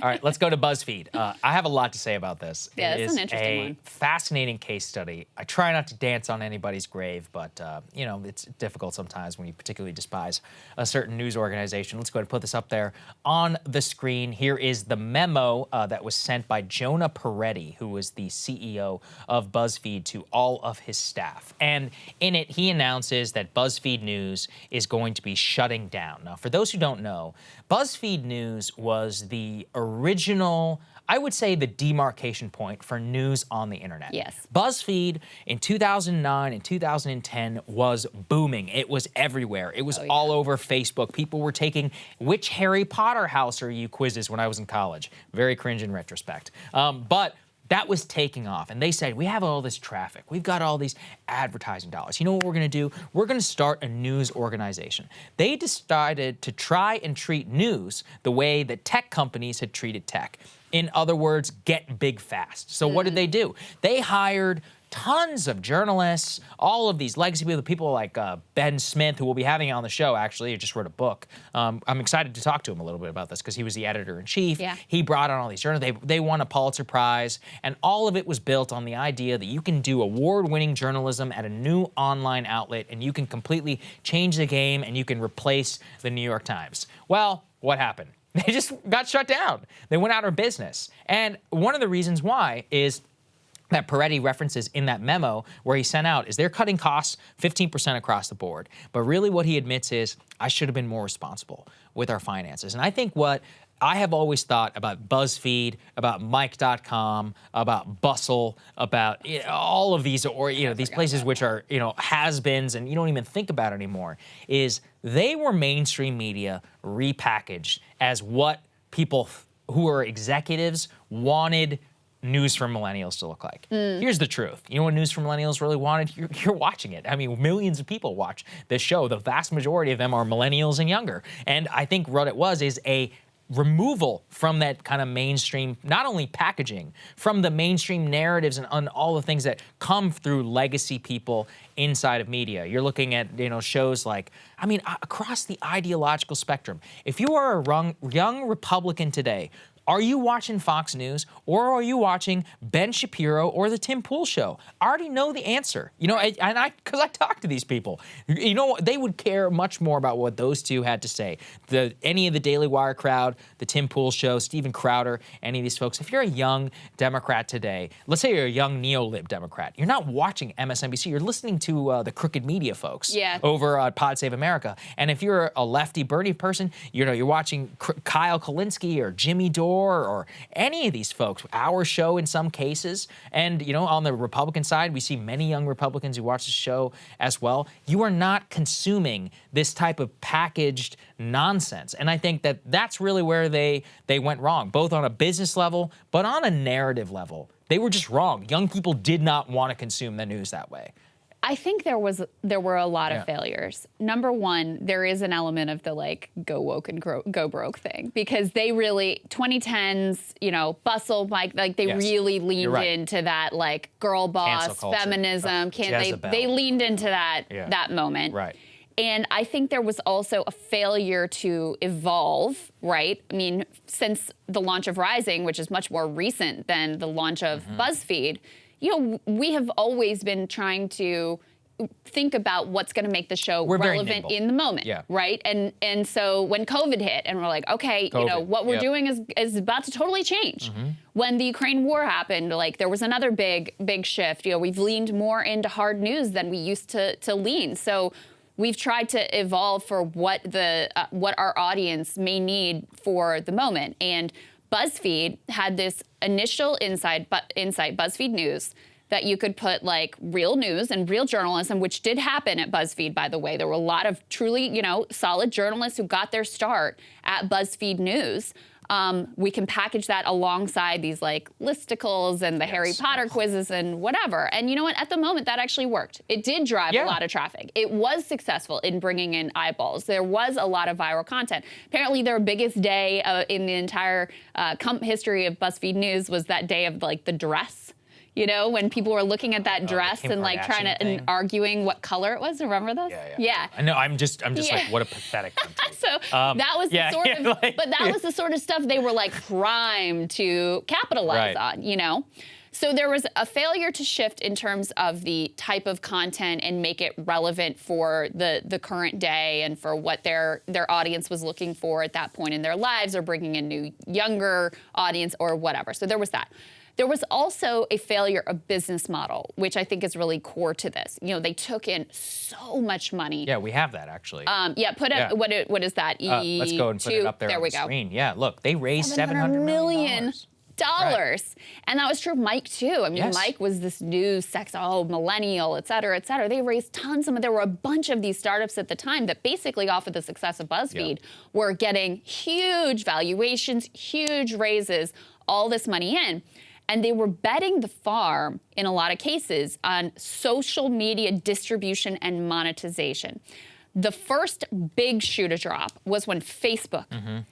All right, let's go to BuzzFeed. I have a lot to say about this. Yeah, it it's is an interesting one. fascinating case study. I try not to dance on anybody's grave, but you know, it's difficult sometimes when you particularly despise a certain news organization. Let's go ahead and put this up there on the screen. Here is the memo that was sent by Jonah Peretti, who was the CEO of BuzzFeed, to all of his staff. And in it, he announces that BuzzFeed News is going to be shutting down. Now, for those who don't know, BuzzFeed News was the original, I would say, the demarcation point for news on the internet. Yes. BuzzFeed in 2009 and 2010 was booming. It was everywhere. It was all over Facebook. People were taking "Which Harry Potter house are you?" quizzes when I was in college. Very cringe in retrospect. But that was taking off. And they said, we have all this traffic. We've got all these advertising dollars. You know what we're going to do? We're going to start a news organization. They decided to try and treat news the way that tech companies had treated tech. In other words, get big fast. So what did they do? They hired tons of journalists, all of these legacy people like Ben Smith, who we'll be having on the show, actually. He just wrote a book. I'm excited to talk to him a little bit about this because he was the editor-in-chief. Yeah. He brought on all these journalists. They won a Pulitzer Prize, and all of it was built on the idea that you can do award-winning journalism at a new online outlet, and you can completely change the game, and you can replace the New York Times. Well, what happened? They just got shut down. They went out of business. And one of the reasons why is that Peretti references in that memo where he sent out is they're cutting costs 15% across the board. But really what he admits is, I should have been more responsible with our finances. And I think what I have always thought about BuzzFeed, about Mike.com, about Bustle, about all of these, or these places which are has-beens and you don't even think about anymore, is they were mainstream media repackaged as what people who are executives wanted news for millennials to look like. Here's the truth. You know what news for millennials really wanted? You're watching it. I mean, millions of people watch this show. The vast majority of them are millennials and younger. And I think what it was is a removal from that kind of mainstream, not only packaging, from the mainstream narratives and all the things that come through legacy people inside of media. You're looking at, shows like, I mean, across the ideological spectrum. If you are a young Republican today, are you watching Fox News or are you watching Ben Shapiro or the Tim Pool Show? I already know the answer, because I talk to these people. They would care much more about what those two had to say. Any of the Daily Wire crowd, the Tim Pool Show, Steven Crowder, any of these folks. If you're a young Democrat today, let's say you're a young neo-lib Democrat, you're not watching MSNBC. You're listening to the crooked media folks over at Pod Save America. And if you're a lefty Bernie person, you're watching Kyle Kulinski or Jimmy Dore or any of these folks, our show in some cases. And, on the Republican side, we see many young Republicans who watch the show as well. You are not consuming this type of packaged nonsense. And I think that that's really where they went wrong, both on a business level, but on a narrative level. They were just wrong. Young people did not want to consume the news that way. I think there were a lot of failures. Number one, there is an element of the go woke and go broke thing, because they really 2010s, Bustle, Mike, they really leaned into that girl boss feminism. They leaned into that moment. Right. And I think there was also a failure to evolve, right? I mean, since the launch of Rising, which is much more recent than the launch of BuzzFeed, we have always been trying to think about what's going to make the show relevant in the moment, right? And so when COVID hit, and we're like, okay, what we're doing is about to totally change. When the Ukraine war happened, there was another big shift. We've leaned more into hard news than we used to lean. So we've tried to evolve for what our audience may need for the moment. And BuzzFeed had this initial insight, BuzzFeed News, that you could put real news and real journalism, which did happen at BuzzFeed, by the way. There were a lot of truly, solid journalists who got their start at BuzzFeed News. We can package that alongside these listicles and the Harry Potter quizzes and whatever. And you know what? At the moment, that actually worked. It did drive a lot of traffic. It was successful in bringing in eyeballs. There was a lot of viral content. Apparently, their biggest day in the entire history of BuzzFeed News was that day of the dress. You know, when people were looking at that dress Kim and like trying to Kardashian and thing. arguing what color it was. Remember this? Yeah. I know. I'm just Yeah. like, what a pathetic country. So that was the sort of, like, but that was the sort of stuff they were like primed to capitalize on, you know? So there was a failure to shift in terms of the type of content and make it relevant for the current day and for what their audience was looking for at that point in their lives, or bringing a new, younger audience or whatever. So there was that. There was also a failure of business model, which I think is really core to this. You know, they took in so much money. Yeah, we have that actually. Yeah, put up, what is that? Let's go and put it up there on the screen. Yeah, look, they raised $700 million. Dollars. And that was true of Mike too. I mean, Mike was this new millennial, et cetera, et cetera. They raised tons of money. There were a bunch of these startups at the time that basically, off of the success of BuzzFeed, were getting huge valuations, huge raises, all this money in. And they were betting the farm, in a lot of cases, on social media distribution and monetization. The first big shoe to drop was when Facebook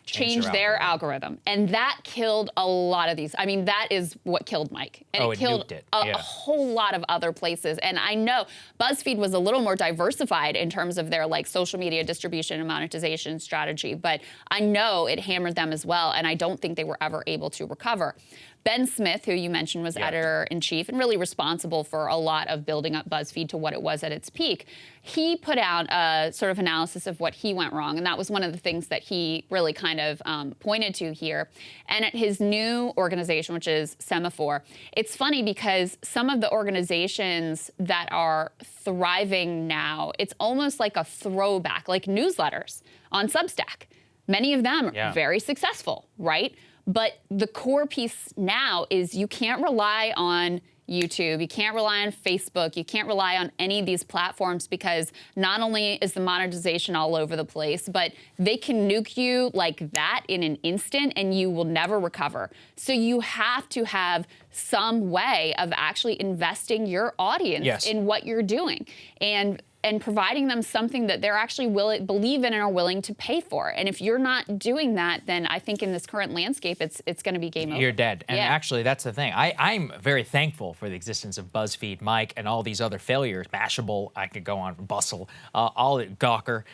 changed their algorithm. And that killed a lot of these. I mean, that is what killed Mike. And it killed a whole lot of other places. And I know BuzzFeed was a little more diversified in terms of their like social media distribution and monetization strategy. But I know it hammered them as well. And I don't think they were ever able to recover. Ben Smith, who you mentioned was editor-in-chief and really responsible for a lot of building up BuzzFeed to what it was at its peak, he put out a sort of analysis of what he went wrong. And that was one of the things that he really kind of pointed to here. And at his new organization, which is Semaphore, it's funny because some of the organizations that are thriving now, it's almost like a throwback, like newsletters on Substack. Many of them are very successful, right? But the core piece now is you can't rely on YouTube, you can't rely on Facebook, you can't rely on any of these platforms, because not only is the monetization all over the place, but they can nuke you like that in an instant and you will never recover. So you have to have some way of actually investing your audience in what you're doing and providing them something that they're actually believe in and are willing to pay for. And if you're not doing that, then I think in this current landscape, it's going to be game over. You're dead. And actually, that's the thing. I'm very thankful for the existence of BuzzFeed, Mike, and all these other failures. Mashable, I could go on, Bustle, Gawker,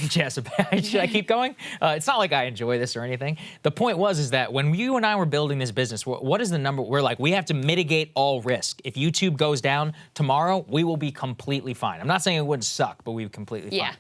Jessica. Should I keep going? It's not like I enjoy this or anything. The point is that when you and I were building this business, what is the number? We're like, we have to mitigate all risk. If YouTube goes down tomorrow, we will be completely fine. I'm not saying it wouldn't suck, but we'd be completely fine.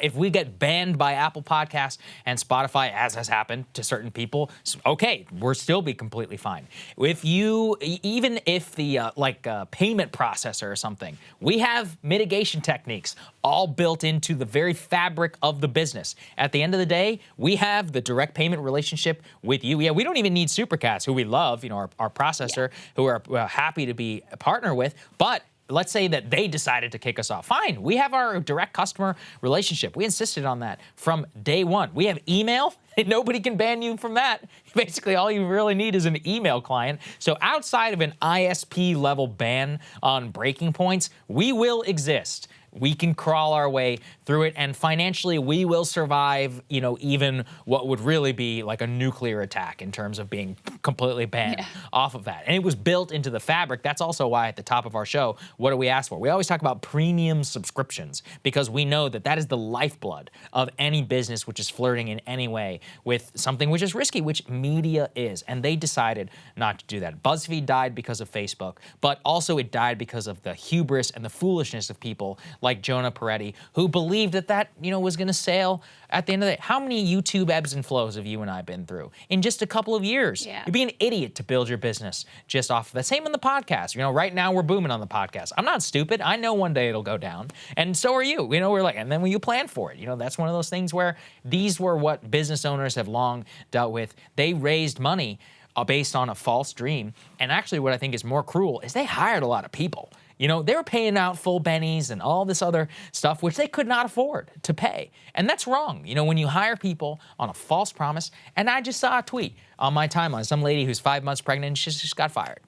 If we get banned by Apple Podcasts and Spotify, as has happened to certain people, okay, we'll still be completely fine. Even if the payment processor or something, we have mitigation techniques all built into the very fabric of the business. At the end of the day, we have the direct payment relationship with you. Yeah, we don't even need Supercast, who we love, our processor, who we're happy to be a partner with, but let's say that they decided to kick us off. Fine, we have our direct customer relationship. We insisted on that from day one. We have email, and nobody can ban you from that. Basically, all you really need is an email client. So outside of an ISP level ban on breaking points, we will exist. We can crawl our way through it, and financially we will survive, even what would really be like a nuclear attack in terms of being completely banned off of that. And it was built into the fabric. That's also why at the top of our show, what do we ask for? We always talk about premium subscriptions, because we know that that is the lifeblood of any business which is flirting in any way with something which is risky, which media is. And they decided not to do that. BuzzFeed died because of Facebook, but also it died because of the hubris and the foolishness of people like Jonah Peretti, who believed that was going to sail at the end of the day. How many YouTube ebbs and flows have you and I been through in just a couple of years? You'd be an idiot to build your business just off of that. Same in the podcast. Right now we're booming on the podcast. I'm not stupid. I know one day it'll go down, and so are you. We're like, and then when you plan for it, that's one of those things where these were what business owners have long dealt with. They raised money based on a false dream, and actually what I think is more cruel is they hired a lot of people. They were paying out full bennies and all this other stuff, which they could not afford to pay. And that's wrong. When you hire people on a false promise, and I just saw a tweet on my timeline, some lady who's 5 months pregnant, and she just got fired,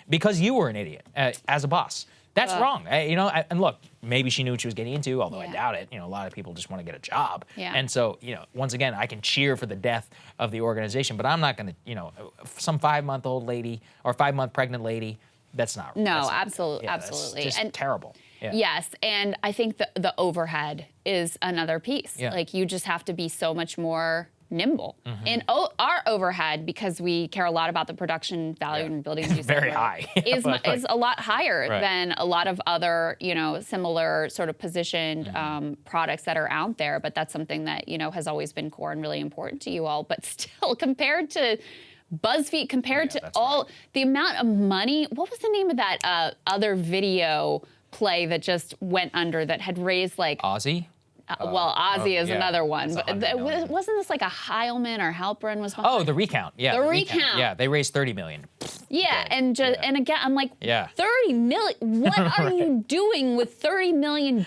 because you were an idiot as a boss. That's wrong. And look, maybe she knew what she was getting into, although I doubt it. A lot of people just want to get a job. And so, once again, I can cheer for the death of the organization, but I'm not going to, some 5-month-old lady or 5-month pregnant lady, that's not. No, that's not absolutely, yeah, that's absolutely. just And terrible. Yeah. yes, and I think the overhead is another piece. Yeah. Like you just have to be so much more nimble. And our overhead, because we care a lot about the production value and building, as you said, Very right, high. is a lot higher Right. than a lot of other, similar sort of positioned products that are out there. But that's something that, has always been core and really important to you all. But still, compared to BuzzFeed, compared to all the amount of money, what was the name of that other video play that just went under that had raised like Aussie? well, Ozzy is yeah. another one, That's but $100 million. wasn't this like a Heilman or Halperin was? Oh, the recount. Yeah. The recount. Yeah, they raised $30 million. Yeah, Dead. and just Yeah. and again, I'm like, Yeah. 30 million. What are you doing with $30 million?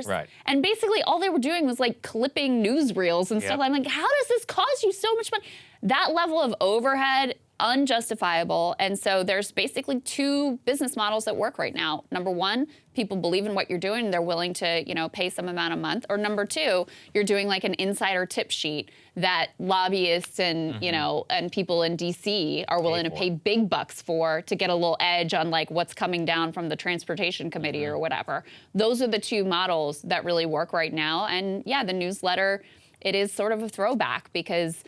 Right. And basically, all they were doing was like clipping newsreels and stuff. Yep. I'm like, how does this cost you so much money? That level of overhead, unjustifiable. And so there's basically two business models that work right now. Number one, people believe in what you're doing and they're willing to, pay some amount a month. Or number two, you're doing like an insider tip sheet that lobbyists and, and people in DC are willing to pay big bucks for to get a little edge on like what's coming down from the transportation committee or whatever. Those are the two models that really work right now. And yeah, the newsletter, it is sort of a throwback because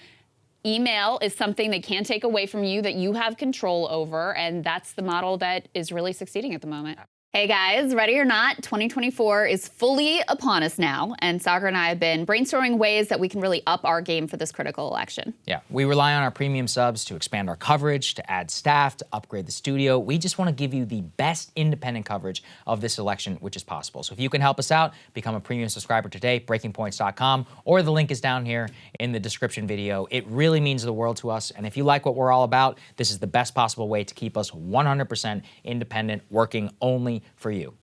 email is something they can't take away from you that you have control over, and that's the model that is really succeeding at the moment. Hey guys, ready or not, 2024 is fully upon us now, and Saagar and I have been brainstorming ways that we can really up our game for this critical election. Yeah, we rely on our premium subs to expand our coverage, to add staff, to upgrade the studio. We just want to give you the best independent coverage of this election, which is possible. So if you can help us out, become a premium subscriber today, breakingpoints.com, or the link is down here in the description video. It really means the world to us, and if you like what we're all about, this is the best possible way to keep us 100% independent, working only for you.